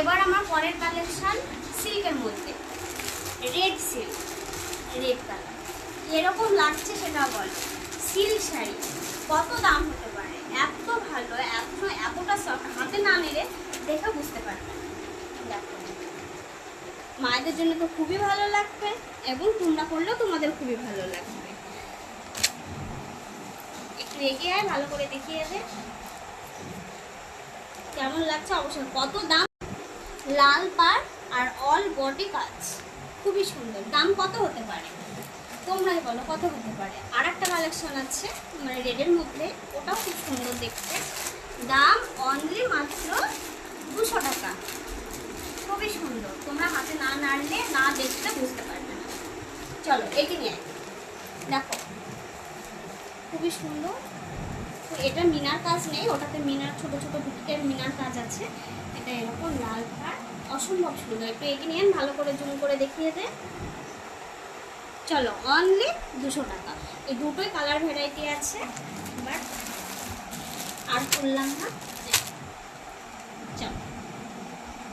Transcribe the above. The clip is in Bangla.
এবার আমার পরের কালেকশন সিল্কের মধ্যে, রেড সিল্ক, রেড কালার। এরকম লাগছে সেটা বলো। সিল্ক শাড়ি কত দাম হতে পারে, এত ভালো, এতটা সফট, হাতে না নিলে দেখে বুঝতে পারবে। দেখো, মায়েদের জন্য তো খুবই ভালো লাগবে এবং তোমরা করলেও তোমাদের খুবই ভালো লাগবে। একটু এগিয়ে আয়, ভালো করে দেখিয়ে দে কেমন লাগছে অবশ্যই। কত দাম, লাল পাড় আর অল বডি কাজ, খুবই সুন্দর। দাম কত হতে পারে তোমরাই বলো, কত হতে পারে? আর একটা কালেকশন আছে মানে রেডের মধ্যে, ওটাও খুব সুন্দর দেখতে। দাম অনলি মাত্র 200 টাকা। খুবই সুন্দর, তোমরা হাতে না নাড়লে না দেখলে বুঝতে পারবে না। চলো এগিয়ে নিয়ে দেখো, খুবই সুন্দর। তো এটা মিনার কাজ নেই, ওটাতে মিনার ছোট ছোট বুটিকের মিনার কাজ আছে। এটা এরকম লাল পাড়, অসম্ভব সুন্দর। একটু এগিয়ে নিয়ে ভালো করে জুম করে দেখিয়ে দে। চলো, অনলি 200 টাকা। এই দুটোই কালার ভ্যারাইটি আছে, বাট আর করলাম না। চলো।